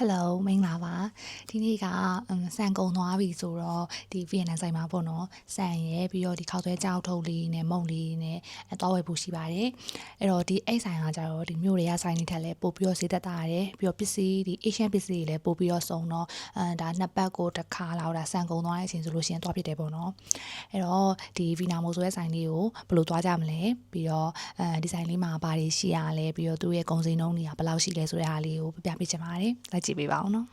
Hello မင်္ဂလာပါဒီနေ့ကဆန်ကုံသွားပြီဆိုတော့ဒီဗီယက်နမ်ဆိုင်မှာပေါ့နော်ဆန်ရယ်ပြီးတော့ဒီခောက်သွဲကြောက်ထုတ်လေးနဲ့မုံလေးနဲ့သွားဝယ်ဖို့ရှိပါတယ်အဲ့တော့ဒီအိတ်ဆိုင်ကကြတော့ဒီမြို့တွေကဆိုင်တွေထက်လည်းပို့ပြီးတော့ဈေးသက်သာရတယ်ပြီးတော့ပစ္စည်းဒီ Asian ပစ္စည်းတွေလည်းပို့ပြီးတော့စုံတော့ဒါနှစ်ပတ်ကိုတစ်ခါလောက်ဒါဆန်ကုံသွားတဲ့အချိန်ဆိုလို့ရှိရင်သွားဖြစ်တယ်ပေါ့နော်အဲ့တော့ဒီဗီနာမိုဆိုတဲ့ဆိုင်လေးကိုဘယ်လိုသွားကြမလဲပြီးတော့ဒီဆိုင်လေးမှာဘာတွေရှိရလဲပြီးတော့သူ့ရဲ့ကုန်စည်နှုန်းတွေကဘယ်လောက်ရှိလဲဆိုတဲ့ဟာလေးကိုပြပြပေးချင်ပါတယ်လိုက်ကြည့်ပေးပါအောင်နော်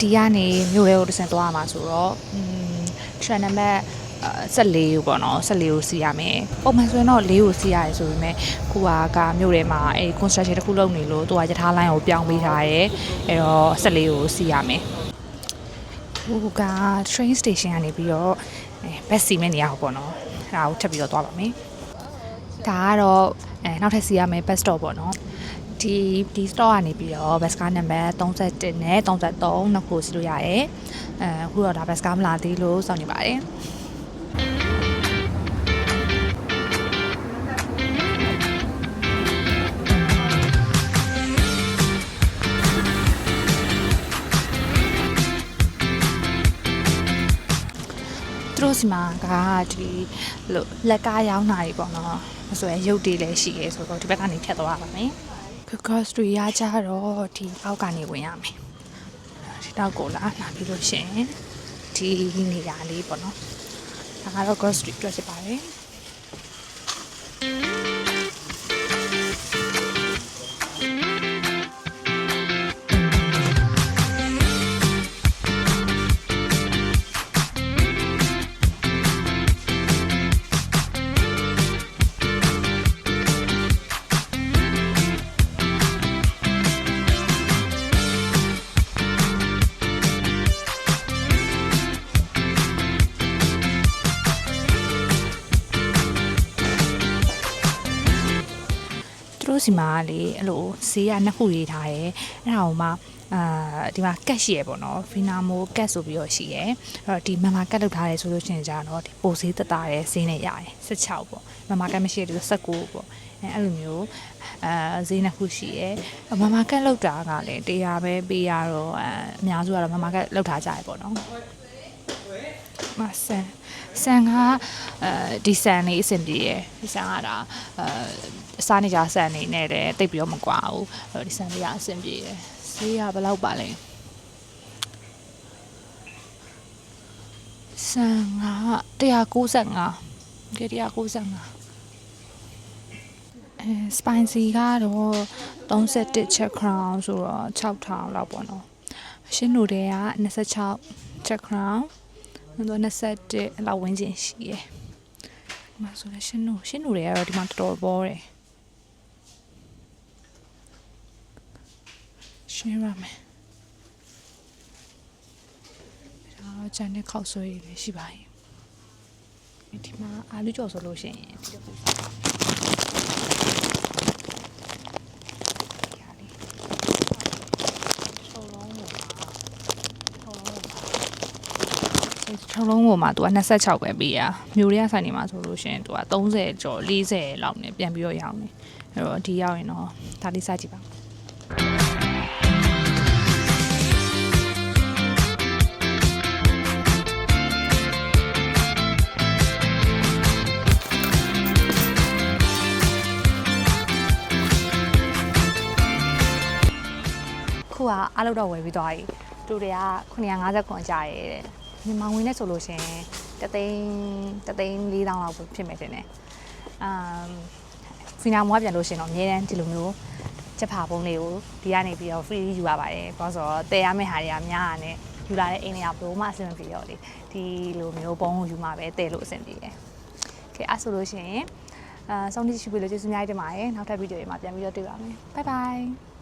ဒီကနေမြို့ရဲကိုတစ်ဆင့်သွားရမှာဆိုတော့train number 14ကိုပေါ့နော်14ကိုစီးရမယ်ပုံမှန်ဆိုရင်တော့4ကိုစီးရတယ်ဆိုပေမဲ့ခုကမြို့ထဲမှာအဲ construction တစ်ခုလုပ်နေလို့သူကရထားလိုင်းကိုပြောင်းပေးထားရဲအဲ့တော့14ကိုစီးရမယ်ဟိုက train station ကနေပြီးတော့ဘက်စီမဲ့နေရအောင်ပေါ့နော်အဲ့ဒါကိုထပ်ပြီးတော့သွားပါမယ်ဒါကတော့နောက်ထပ်စီးရမယ် bus stop ပေါ့နော်ဒီ store ကနေပြီးတော့ bus car number 31နဲ့33နှစ်ခုစီးလို့ရတယ်အခုတော့ဒါ bus car မလာသေးလို့စောင့်နေပါတယ်တို့စီမှာကဒီလိုလက်ကားရောင်းတာတွေပေါ့နော်ဆိုရင်ရုပ်တွေလည်းရှိရဲဆိုတော့ဒီဘက်ကနေဖြတ်သွားပါမယ်because တွေရကြတော့ဒီအောက်ကနေဝင်ရမယ်ဒီတော့ကိုလာပြီးလို့ရှိရင်ဒီနေရာလေးပေါ့နော်ဒါကတော့ grocery အတွက်ဖြစ်ပါတယ်တို့စီမှာလေအဲ့လိုဈေးကနှစ်ခုရေးထားတယ်အဲ့ဒါကိုမှဒီမှာကတ်ရှိရပေါ့နော်ဗီနာမိုကတ်ဆိုပြီးတော့ရှိရအဲ့တော့ဒီမမကတ်လောက်ထားတယ်ဆိုလို့ရှိရင်ကြာတော့ဒီပိုဈေးသက်သာတယ်ဈေးနဲ့ရတယ်16ပေါ့မမကတ်မရှိတယ်19ပေါ့အဲ့လိုမျိုးဈေးနှစ်ခုရှိရမမကတ်လောက်တာကလည်း100ပဲပေးရတော့အများစုကတော့မမကတ်လောက်ထားကြရပေါ့နော်မဆန်ကဒီဆန်လေးအဆင်ပြေရယ်ဒီဆန်ကဒါစားနေကြဆန်နေနဲ့လည်းတိတ်ပြီးတော့မကွာဘူးဒီဆန်လေးကအဆင်ပြေရယ်ဈေးကဘယ်လောက်ပါလဲဆန်က195က195spicy ကတော့31 check crown ဆိုတော့6000လောက်ပေါ့နော်ရှင်းနိုတွေက26 check crownတော့21လောက်ဝန်းကျင်ရှိရယ်ဒီမှာဆိုလည်းရှင်းနိုတွေကတော့ဒီမှာတော်တော်ပေါ်တယ်ရှင်းရမယ်ဒါတော့ဂျန်နဲ့ခောက်ဆွဲရည်လည်းရှိပါရဲ့ဒီမှာအာလူကြော်ဆိုလို့ရှိရင်ဒီလိုပို့ထုံလုံးပေါ်မှာသူက26ပဲပေးရမျိုးတွေကဆိုင်နေမှာဆိုလို့ရှိရင်သူက30ကျော်40လောက်နဲ့ပြန်ပြီးတော့ရောင်းနေအဲ့တော့ဒီရောက်ရင်တော့ဒါလေးစကြည့်ပါခုကအားလုံးတော့ဝယ်ပြီးသွားပြီသူတွေက950ခွန်ကြရဲတဲ့မြန်မာငွေနဲ့ဆိုလို့ရှိရင်3,400လောက်ဖြစ်မယ်တင်တယ်ဖီနာမိုကပြန်လို့ရှိရင်တော့အများတန်းဒီလိုမျိုးချက်ဖာပုံးလေးကိုဒီကနေပြီးတော့ free ယူရပါတယ်ဘာလို့ဆိုတော့တည်ရမယ့်ဟာတွေကများတာနဲ့ယူလာတဲ့အိမ်တွေကဘလို့မှအဆင်မပြေတော့လေဒီလိုမျိုးပုံးကိုယူမှာပဲတည်လို့အဆင်ပြေတယ်โอเคအဲ့ဆိုလို့ရှိရင်စောင့်ကြည့်ရှိပြီလို့ကျေးဇူးများတင်ပါတယ်နောက်ထပ်ဗီဒီယိုတွေမှာပြန်ပြီးတော့တွေ့ပါမယ် bye bye